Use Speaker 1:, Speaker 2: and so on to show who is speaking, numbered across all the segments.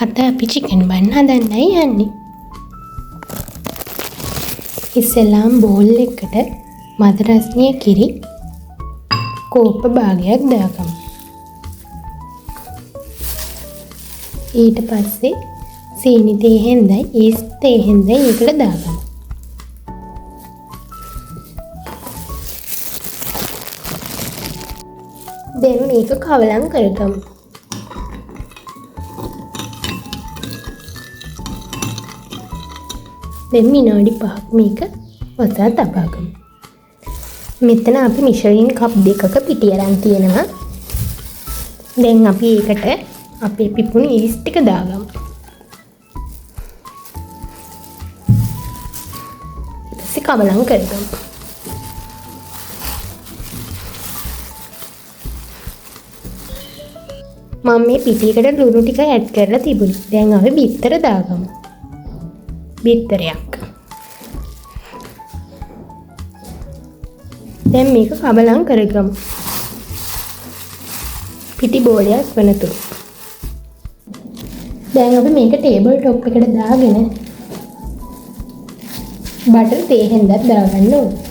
Speaker 1: අද අපි චිකන් බන් හදන්නයි යන්නේ. ඉස්සෙල්ලාම බෝල් එකකට මද රස්නිය කිරි කෝප්ප භාගයක් දාගමු. ඊට පස්සේ සීනි තේ හැන්දයි ඊස් තේ හැන්දයි එකට දාගමු. දැන් මේක කවලම් කරගමු. දැන් විනාඩි 5ක් මේක වසා තබාගමු. මෙතන අපි මිෂලින් කප් දෙකක පිටි අරන් තියෙනවා. දැන් අපි ඒකට අපේ පිපුණු ඊස් ටික දාගමු. ඊපස්සේ කවලම් කරගමු. මම මේ පිටියකට ලුණු ටික ඇඩ් කරලා තිබුණා. දැන් අපි බිත්තර දාගමු. බිත්තරයක්. දැන් මේක කවලම් කරගමු. පිටි බෝලයක් වෙනතුරු. දැන් අපි මේක ටේබල් টොප් එකට දාගෙන බටර් තේ හැන්දක් දාගන්න ඕනේ.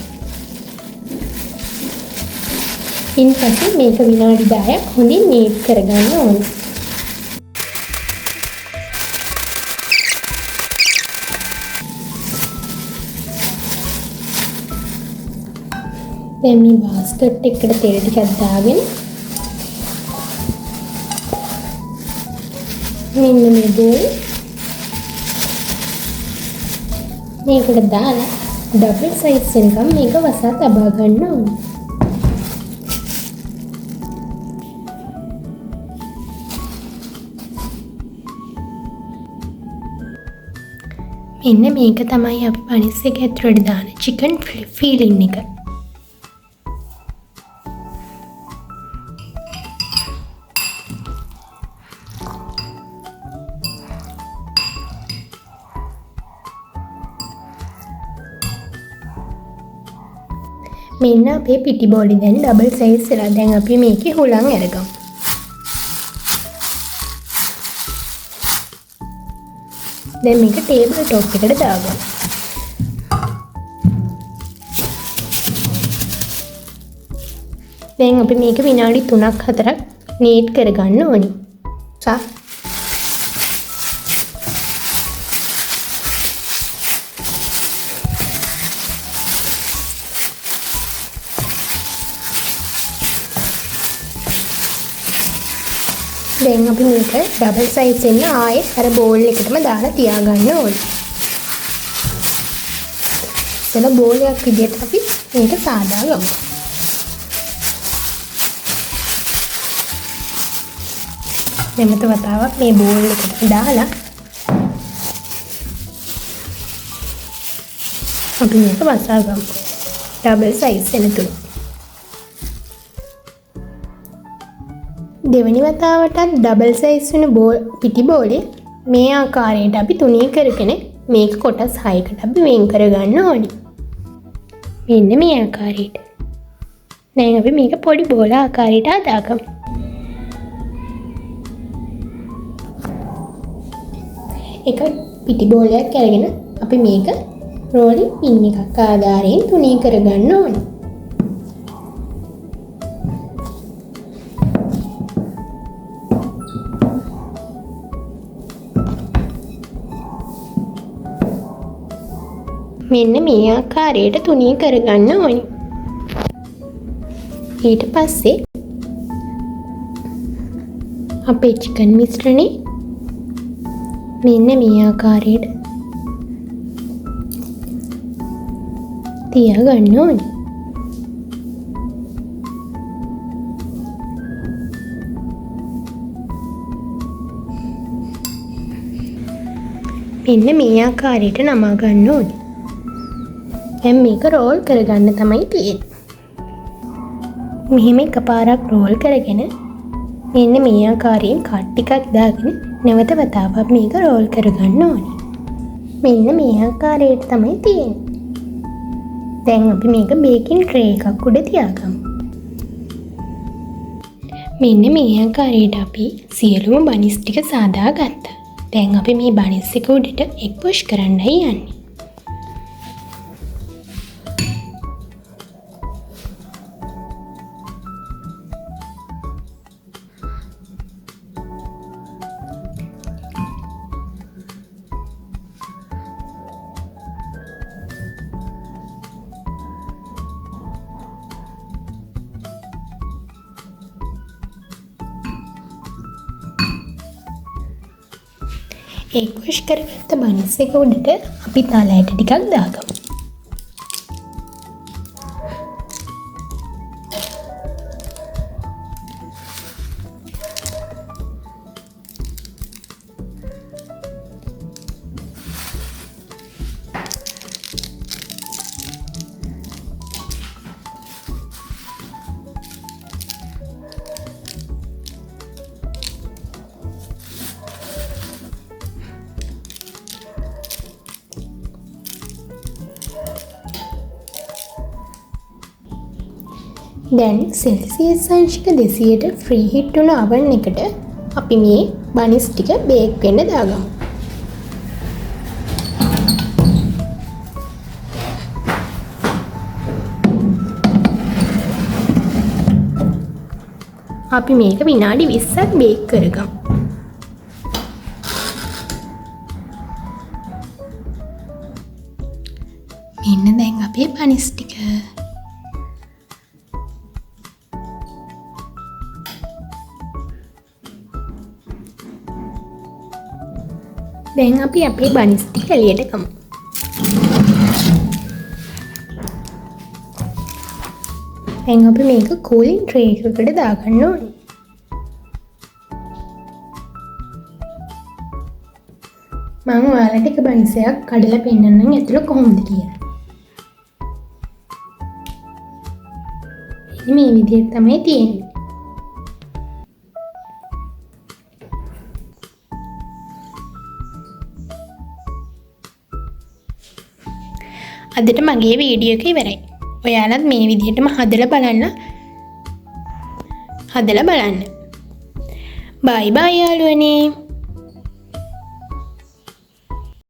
Speaker 1: ඉන්පස්සේ මේක විනාඩි 10ක් හොඳින් නීට් කරගන්න ඕනේ. දැන් මේ බාස්කට් එකකට තෙල් ටිකක් දාගෙන මෙන්න මේ බෝල් මේකට දාලා ඩබල් සයිස් එකකින් මේක වසා තබා ගන්න ඕනේ. මෙන්න මේක තමයි අපි පනිස් එක ඇතුළට දාන චිකන් ෆීලින් එක. මෙන්න අපේ පිටි බෝලි දැන් ඩබල් සයිස් වෙලා. දැන් අපි මේකේ හුලං අරගමු. දැන් මේක ටේබල් টොප් එකට දාගමු. දැන් අපි මේක විනාඩි 3ක් 4ක් නීට් කරගන්න ඕනි. දැන් අපි මේක ඩබල් සයිස් එකෙන් ආයෙත් අර බෝල් එකටම දාලා තියාගන්න ඕනේ. එතන බෝලයක් විදියට අපි මේක සාදා ගමු. දෙමත වතාවක් මේ බෝල් එකට දාලා අපි මේක වසා ගමු. ඩබල් සයිස් එකෙන්. දෙවනි වතාවටත් ඩබල් සයිස් වෙන පිටි බෝලේ මේ ආකාරයට අපි තුනී කරගෙන මේක කොටස් 6කට අපි වෙන් කරගන්න ඕනේ. මෙන්න මේ ආකාරයට. දැන් අපි මේක පොඩි බෝල ආකාරයට හදාගමු. එක පිටි බෝලයක් අරගෙන අපි මේක රෝලින් පින් එකක් ආධාරයෙන් තුනී කරගන්න ඕනේ. මෙන්න මේ ආකාරයට තුනී කරගන්න ඕනි. ඊට පස්සේ අපේ චිකන් මිශ්‍රණය මෙන්න මේ ආකාරයට තියාගන්න ඕනි. මෙන්න මේ ආකාරයට නමා ගන්න ඕනි. දැන් මේක රෝල් කරගන්න තමයි තියෙන්නේ. මෙහෙම එකපාරක් රෝල් කරගෙන මෙන්න මේ ආකාරයෙන් කට් ටිකක් දාගෙන නැවත වතාවක් මේක රෝල් කරගන්න ඕනේ. මෙන්න මේ ආකාරයට තමයි තියෙන්නේ. දැන් අපි මේක බේකින් ට්‍රේ එකක් උඩ තියාගමු. මෙන්න මේ ආකාරයට අපි සියලුම බනිස් ටික සාදා ගත්තා. දැන් අපි මේ බනිස් එක උඩට එක් පුෂ් කරන්නයි යන්නේ. එක් පුෂ් කරගත්ත බනිස් එක උඩට අපි තල ඇට ටිකක් දාගමු. දැන් සෙල්සියස් අංශක 200ට ෆ්‍රී හිට් වුණ oven එකට අපි මේ බනිස් ටික බේක් වෙන්න දාගමු. අපි මේක විනාඩි 20ක් බේක් කරගමු. මෙන්න දැන් අපේ බනිස් ටික දැන් අපි අපේ බනිස් ටික එළියට ගමු. දැන් අපි මේක කූලින් ට්‍රේ එකකට දාගන්න ඕනේ. මම ඔයාලට එක බනිස් එකක් කඩලා පෙන්නන්නම් ඇතුළ කොහොමද කියලා. ඉතින් මේ විදිහට තමයි තියෙන්නේ. අදට මගේ වීඩියෝ එක ඉවරයි. ඔයාලත් මේ විදිහටම හදලා බලන්න. බයි බයි යාළුවනේ.